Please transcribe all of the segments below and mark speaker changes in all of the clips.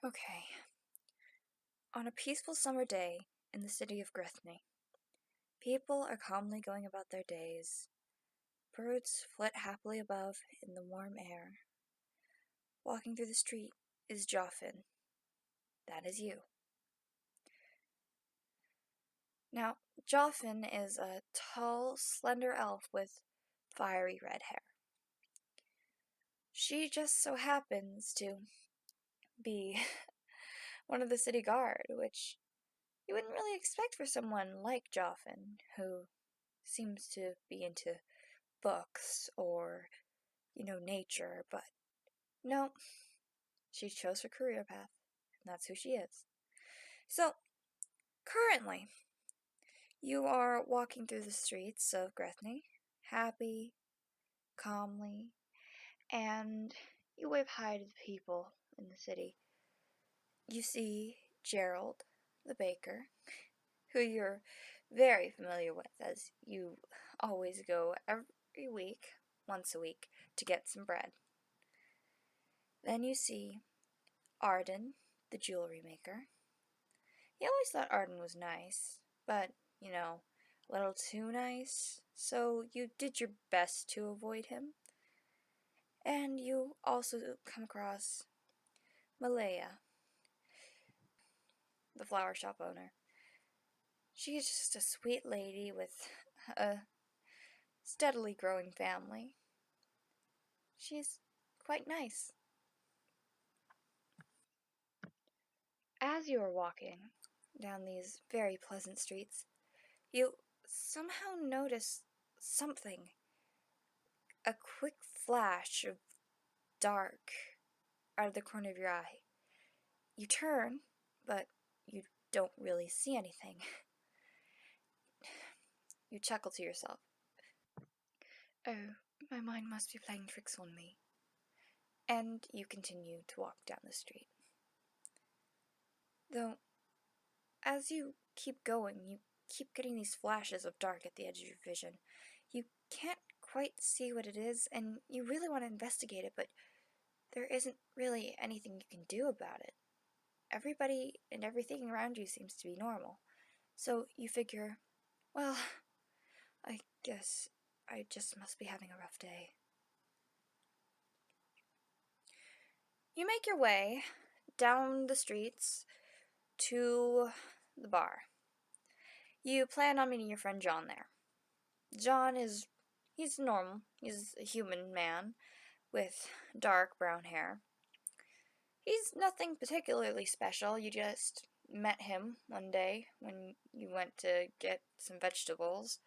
Speaker 1: Okay. On a peaceful summer day in the city of Grithny, people are calmly going about their days. Birds flit happily above in the warm air. Walking through the street is Joffin. That is you. Now, Joffin is a tall, slender elf with fiery red hair. She just so happens to be one of the city guard, which you wouldn't really expect for someone like Joffin, who seems to be into books or, nature, but no, she chose her career path, and that's who she is. So, currently, you are walking through the streets of Grethny, happy, calmly, and you wave hi to the people in the city. You see Gerald, the baker, who you're very familiar with, as you always go every week, once a week, to get some bread. Then you see Arden, the jewelry maker. You always thought Arden was nice, but, a little too nice, so you did your best to avoid him. And you also come across Malaya, the flower shop owner. She's just a sweet lady with a steadily growing family. She's quite nice. As you are walking down these very pleasant streets, you somehow notice something. A quick flash of dark out of the corner of your eye. You turn, but you don't really see anything. You chuckle to yourself. Oh, my mind must be playing tricks on me. And you continue to walk down the street. Though, as you keep going, you keep getting these flashes of dark at the edge of your vision. You can't quite see what it is, and you really want to investigate it, but there isn't really anything you can do about it. Everybody and everything around you seems to be normal. So you figure, well, I guess I just must be having a rough day. You make your way down the streets to the bar. You plan on meeting your friend John there. John he's normal. He's a human man with dark brown hair. He's nothing particularly special. You just met him one day when you went to get some vegetables,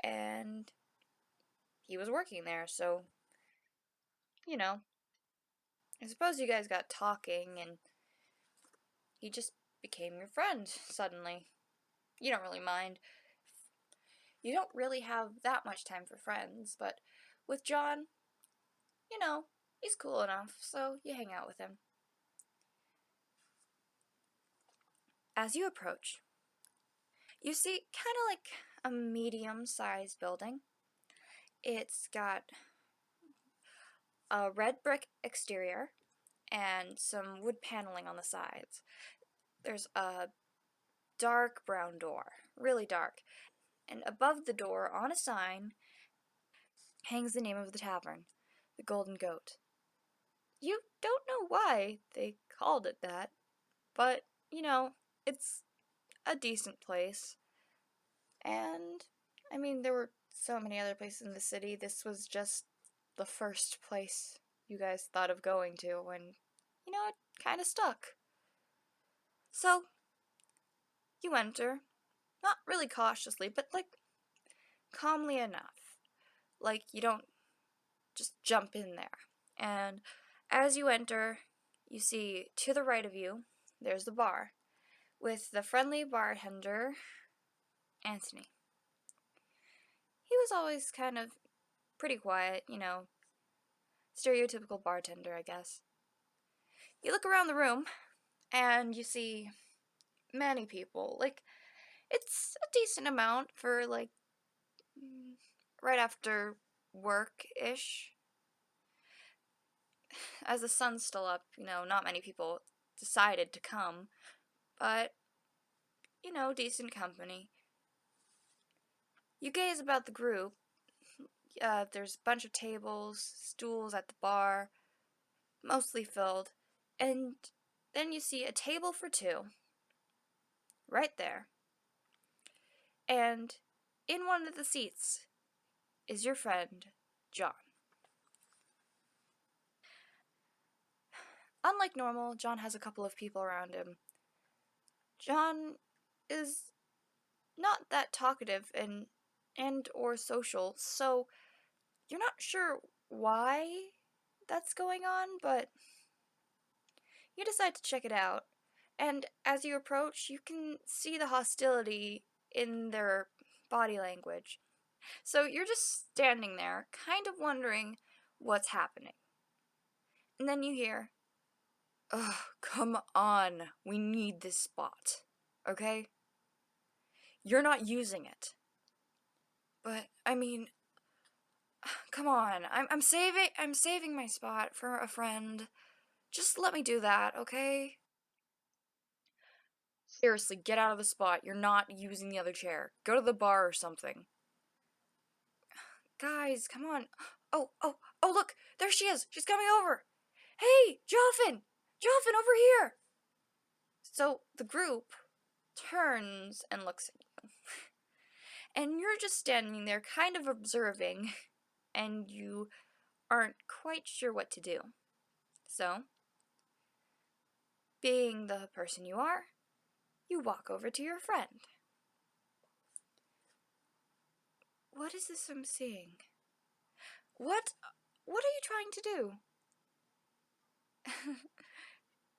Speaker 1: and he was working there, so, I suppose you guys got talking, and he just became your friend suddenly. You don't really mind. You don't really have that much time for friends, but with John, he's cool enough, so you hang out with him. As you approach, you see kind of like a medium-sized building. It's got a red brick exterior and some wood paneling on the sides. There's a dark brown door, really dark, and above the door, on a sign, hangs the name of the tavern, the Golden Goat. You don't know why they called it that, but, it's a decent place. And, there were so many other places in the city. This was just the first place you guys thought of going to when, it kind of stuck. So, you enter, not really cautiously, but, calmly enough. You don't just jump in there. And as you enter, you see to the right of you, there's the bar, with the friendly bartender, Anthony. He was always kind of pretty quiet, stereotypical bartender, I guess. You look around the room, and you see many people. It's a decent amount for, right after work-ish. As the sun's still up, not many people decided to come, but, you know, decent company. You gaze about the group. There's a bunch of tables, stools at the bar, mostly filled, and then you see a table for two, right there. And in one of the seats is your friend, John. Unlike normal, John has a couple of people around him. John is not that talkative and or social, so you're not sure why that's going on, but you decide to check it out. And as you approach, you can see the hostility in their body language. So you're just standing there, kind of wondering what's happening. And then you hear, "Ugh, come on, we need this spot, okay? You're not using it." "But, I mean, come on, I'm saving my spot for a friend. Just let me do that, okay?" "Seriously, get out of the spot. You're not using the other chair. Go to the bar or something." "Guys, come on. Oh, look, there she is. She's coming over. Hey, Joffin! Joffin, over here!" So the group turns and looks at you. And you're just standing there kind of observing, and you aren't quite sure what to do. So, being the person you are, you walk over to your friend. "What is this I'm seeing? What are you trying to do?"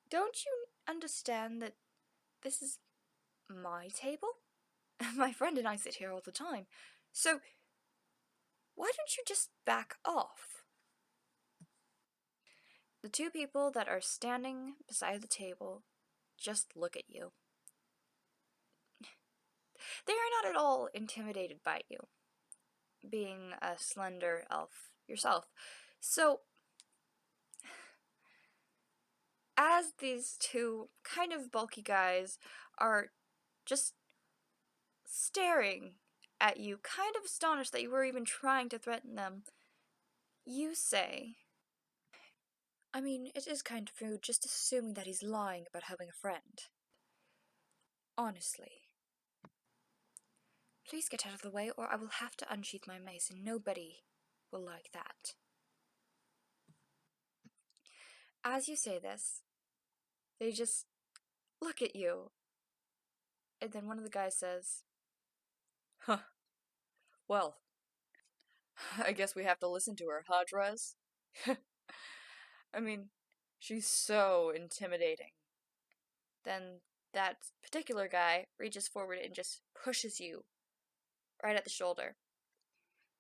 Speaker 1: "Don't you understand that this is my table? My friend and I sit here all the time. So, why don't you just back off?" The two people that are standing beside the table just look at you. They are not at all intimidated by you, being a slender elf yourself. So, as these two kind of bulky guys are just staring at you, kind of astonished that you were even trying to threaten them, you say, "I mean, it is kind of rude just assuming that he's lying about having a friend. Honestly. Please get out of the way or I will have to unsheath my mace and nobody will like that." As you say this, they just look at you, and then one of the guys says, "Huh, well, I guess we have to listen to her, huh, Drez?" I mean, she's so intimidating. Then that particular guy reaches forward and just pushes you right at the shoulder.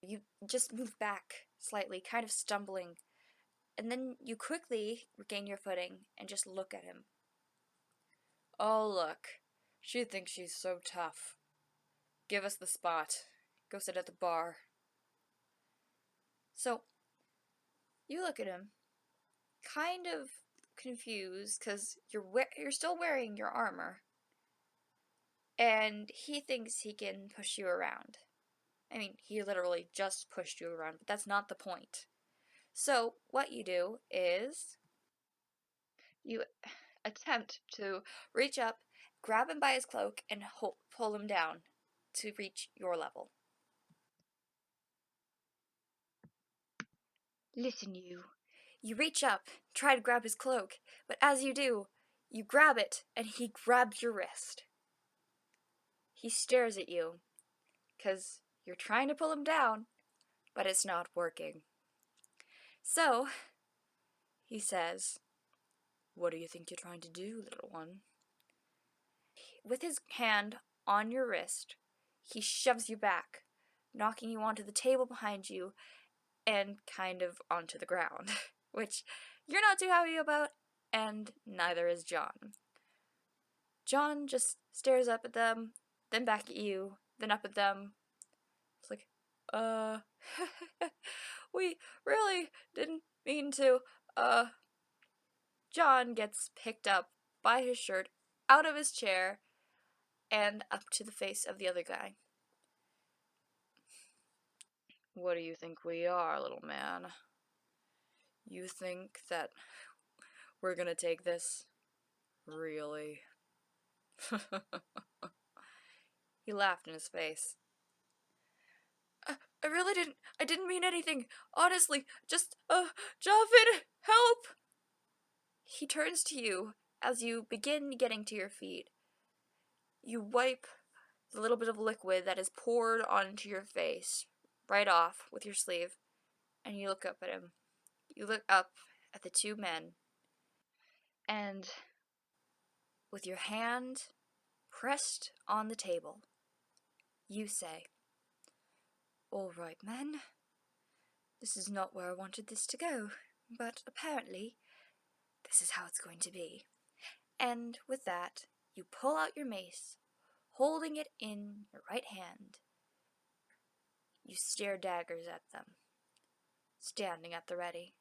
Speaker 1: You just move back slightly, kind of stumbling, and then you quickly regain your footing and just look at him. "Oh, look, she thinks she's so tough. Give us the spot. Go sit at the bar." So, you look at him, kind of confused, because you're still wearing your armor, and he thinks he can push you around. I mean, he literally just pushed you around, but that's not the point. So, what you do is you attempt to reach up, grab him by his cloak, and pull him down to reach your level. "Listen, you." You reach up, try to grab his cloak, but as you do, you grab it, and he grabs your wrist. He stares at you, because you're trying to pull him down, but it's not working. So, he says, "What do you think you're trying to do, little one?" With his hand on your wrist, he shoves you back, knocking you onto the table behind you and kind of onto the ground, which you're not too happy about, and neither is John. John just stares up at them, then back at you, then up at them. It's like, we really didn't mean to, John gets picked up by his shirt, out of his chair, and up to the face of the other guy. What do you think we are, little man? You think that we're gonna take this? Really? He laughed in his face. I didn't mean anything. Honestly, just, Javin, help! He turns to you as you begin getting to your feet. You wipe the little bit of liquid that is poured onto your face right off with your sleeve, and you look up at him. You look up at the two men, and with your hand pressed on the table, you say, "All right, men. This is not where I wanted this to go, but apparently this is how it's going to be." And with that, you pull out your mace, holding it in your right hand. You stare daggers at them, standing at the ready.